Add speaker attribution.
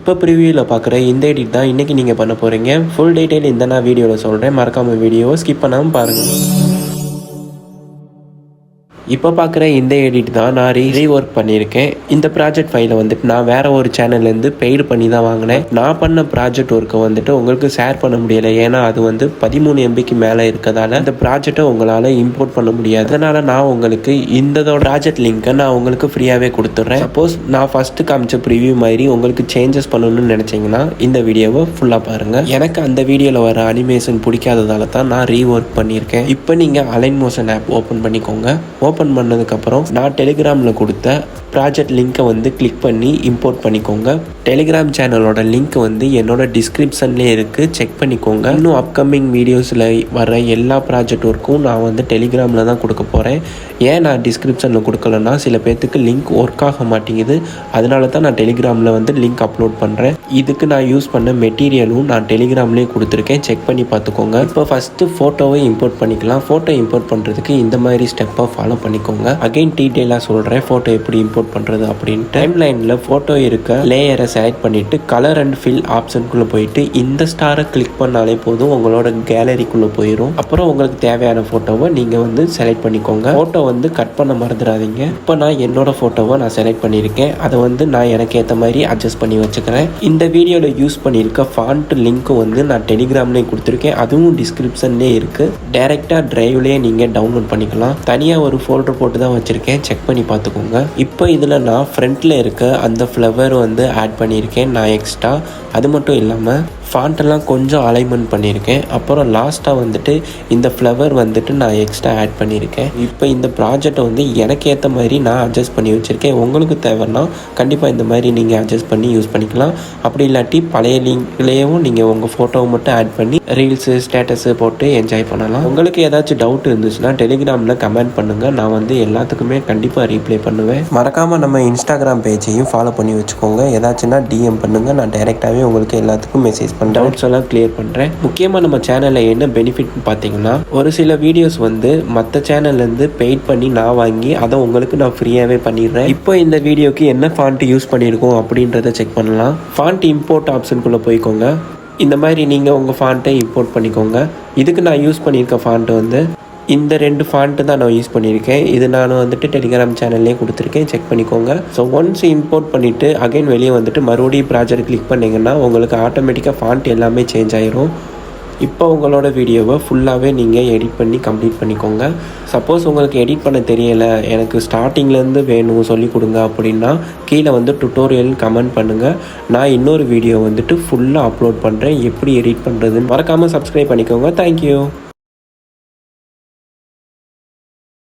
Speaker 1: இப்போ ப்ரிவியூவில் பார்க்குற இந்த எடிட் தான் இன்றைக்கி நீங்கள் பண்ண போகிறீங்க. ஃபுல் டீட்டெயில் இந்த நான் வீடியோவில் சொல்கிறேன். மறக்காமல் வீடியோவை ஸ்கிப் பண்ணாமல் பாருங்கள். இப்போ பார்க்குற இந்த எடிட் தான் நான் ரீஒர்க் பண்ணியிருக்கேன். இந்த ப்ராஜெக்ட் ஃபைலை வந்துட்டு நான் வேறு ஒரு சேனல்லேருந்து பெய்டு பண்ணி தான் வாங்கினேன். நான் பண்ண ப்ராஜெக்ட் ஒர்க்கை வந்துட்டு உங்களுக்கு ஷேர் பண்ண முடியலை. ஏன்னா அது வந்து 13 MBக்கு மேலே இருக்கிறதால இந்த ப்ராஜெக்டை உங்களால் இம்போர்ட் பண்ண முடியாது. அதனால் நான் உங்களுக்கு இந்த ப்ராஜெக்ட் லிங்க்கை நான் உங்களுக்கு ஃப்ரீயாகவே கொடுத்துட்றேன். சப்போஸ் நான் ஃபஸ்ட்டு காமிச்ச ப்ரிவியூ மாதிரி உங்களுக்கு சேஞ்சஸ் பண்ணணும்னு நினச்சிங்கன்னா இந்த வீடியோவை ஃபுல்லாக பாருங்கள். எனக்கு அந்த வீடியோவில் வர அனிமேஷன் பிடிக்காததால தான் நான் ரீஒர்க் பண்ணியிருக்கேன். இப்போ நீங்கள் அலைன் மோஷன் ஆப் ஓப்பன் பண்ணிக்கோங்க. ஓப்பன் பண்ணதுக்கப்புறம் நான் டெலிகிராமில் கொடுத்த ப்ராஜெக்ட் லிங்க்கை வந்து கிளிக் பண்ணி இம்போர்ட் பண்ணிக்கோங்க. டெலிகிராம் சேனலோட லிங்க் வந்து என்னோட டிஸ்கிரிப்ஷன்லேயே இருக்குது, செக் பண்ணிக்கோங்க. இன்னும் அப்கமிங் வீடியோஸில் வர எல்லா ப்ராஜெக்ட் ஒர்க்கும் நான் வந்து டெலிகிராமில் தான் கொடுக்க போகிறேன். ஏன் நான் டிஸ்கிரிப்ஷனில் கொடுக்கலன்னா சில பேர்த்துக்கு லிங்க் ஒர்க் ஆக மாட்டேங்குது. அதனால தான் நான் டெலிகிராமில் வந்து லிங்க் அப்லோட் பண்ணுறேன். இதுக்கு நான் யூஸ் பண்ண மெட்டீரியலும் நான் டெலிகிராம்லேயே கொடுத்துருக்கேன், செக் பண்ணி பார்த்துக்கோங்க. இப்போ ஃபஸ்ட்டு ஃபோட்டோவை இம்போர்ட் பண்ணிக்கலாம். ஃபோட்டோ இம்போர்ட் பண்ணுறதுக்கு இந்த மாதிரி ஸ்டெப்பை ஃபாலோ பண்ணிக்கோங்க. அகைன் டீட்டெயிலாக சொல்கிறேன் ஃபோட்டோ எப்படி இம்போர்ட் பண்ணுறது அப்படின்ட்டு. டைம் லைனில் ஃபோட்டோ இருக்க லேயரை செலக்ட் பண்ணிவிட்டு கலர் அண்ட் ஃபில் ஆப்ஷனுக்குள்ளே போயிட்டு இந்த ஸ்டாரை கிளிக் பண்ணாலே போதும், உங்களோட கேலரிக்குள்ளே போயிடும். அப்புறம் உங்களுக்கு தேவையான ஃபோட்டோவை நீங்கள் வந்து செலக்ட் பண்ணிக்கோங்க. ஃபோட்டோ வந்து கட் பண்ண மறந்துடாதீங்க. இப்போ நான் என்னோட ஃபோட்டோவை நான் செலக்ட் பண்ணியிருக்கேன். அதை வந்து நான் எனக்கு ஏற்ற மாதிரி அட்ஜஸ்ட் பண்ணி வச்சுக்கிறேன். இந்த வீடியோவில் யூஸ் பண்ணியிருக்க ஃபாண்ட் லிங்க்கும் வந்து நான் டெலிகிராம்லேயே கொடுத்துருக்கேன். அதுவும் டிஸ்கிரிப்ஷன்லேயே இருக்குது. டைரெக்டாக ட்ரைவ்லேயே நீங்கள் டவுன்லோட் பண்ணிக்கலாம். தனியாக ஒரு ஃபோல்டர் போட்டு தான் வச்சுருக்கேன், செக் பண்ணி பார்த்துக்கோங்க. இப்போ இதில் நான் ஃப்ரண்ட்டில் இருக்க அந்த ஃப்ளவர் வந்து ஆட் பண்ணியிருக்கேன் நான் எக்ஸ்ட்ரா. அது மட்டும் இல்லாமல் ஃபாண்ட்டெல்லாம் கொஞ்சம் அலைன்மெண்ட் பண்ணியிருக்கேன். அப்புறம் லாஸ்ட்டாக வந்துட்டு இந்த ஃப்ளவர் வந்துட்டு நான் எக்ஸ்ட்ரா ஆட் பண்ணியிருக்கேன். இப்போ இந்த ப்ராஜெக்டை வந்து எனக்கு ஏற்ற மாதிரி நான் அட்ஜஸ்ட் பண்ணி வச்சுருக்கேன். உங்களுக்கு தேவைன்னா கண்டிப்பாக இந்த மாதிரி நீங்கள் அட்ஜஸ்ட் பண்ணி யூஸ் பண்ணிக்கலாம். அப்படி இல்லாட்டி பழைய லிங்க்லேயும் நீங்கள் உங்கள் ஃபோட்டோவை மட்டும் ஆட் பண்ணி ரீல்ஸு ஸ்டேட்டஸு போட்டு என்ஜாய் பண்ணலாம். உங்களுக்கு ஏதாச்சும் டவுட் இருந்துச்சுன்னா டெலிகிராமில் கமெண்ட் பண்ணுங்கள். நான் வந்து எல்லாத்துக்குமே கண்டிப்பாக ரீப்ளை பண்ணுவேன். மறக்காமல் நம்ம இன்ஸ்டாகிராம் பேஜையும் ஃபாலோ பண்ணி வச்சுக்கோங்க. ஏதாச்சுன்னா DM பண்ணுங்கள். நான் டைரெக்டாகவே உங்களுக்கு எல்லாத்துக்கும் மெசேஜ் டவுட்ஸ் எல்லாம் கிளியர் பண்ணுறேன். முக்கியமாக நம்ம சேனலில் என்ன பெனிஃபிட்னு பார்த்தீங்கன்னா, ஒரு சில வீடியோஸ் வந்து மற்ற சேனல்லேருந்து பெய்ட் பண்ணி நான் வாங்கி அதை உங்களுக்கு நான் ஃப்ரீயாகவே பண்ணிடுறேன். இப்போ இந்த வீடியோக்கு என்ன ஃபாண்ட் யூஸ் பண்ணியிருக்கோம் அப்படின்றத செக் பண்ணலாம். ஃபாண்ட் இம்போர்ட் ஆப்ஷனுக்குள்ளே போய்க்கோங்க. இந்த மாதிரி நீங்கள் உங்கள் ஃபாண்ட்டை இம்போர்ட் பண்ணிக்கோங்க. இதுக்கு நான் யூஸ் பண்ணியிருக்க ஃபாண்ட்டு வந்து இந்த 2 ஃபாண்ட்டு தான் நான் யூஸ் பண்ணியிருக்கேன். இது நான் வந்துட்டு டெலிகிராம் சேனல்லே கொடுத்துருக்கேன், செக் பண்ணிக்கோங்க. ஸோ ஒன்ஸ் இம்போர்ட் பண்ணிவிட்டு அகைன் வெளியே வந்துட்டு மறுபடியும் ப்ராஜெக்ட் கிளிக் பண்ணிங்கன்னா உங்களுக்கு ஆட்டோமேட்டிக்காக ஃபாண்ட் எல்லாமே சேஞ்ச் ஆகிரும். இப்போ உங்களோட வீடியோவை ஃபுல்லாகவே நீங்கள் எடிட் பண்ணி கம்ப்ளீட் பண்ணிக்கோங்க. சப்போஸ் உங்களுக்கு எடிட் பண்ண தெரியலை, எனக்கு ஸ்டார்டிங்லேருந்து வேணும் சொல்லிக் கொடுங்க அப்படின்னா கீழே வந்து டுட்டோரியல் கமெண்ட் பண்ணுங்கள். நான் இன்னொரு வீடியோ வந்துட்டு ஃபுல்லாக அப்லோட் பண்ணுறேன் எப்படி எடிட் பண்ணுறதுன்னு. மறக்காமல் சப்ஸ்கிரைப் பண்ணிக்கோங்க. தேங்க்யூ.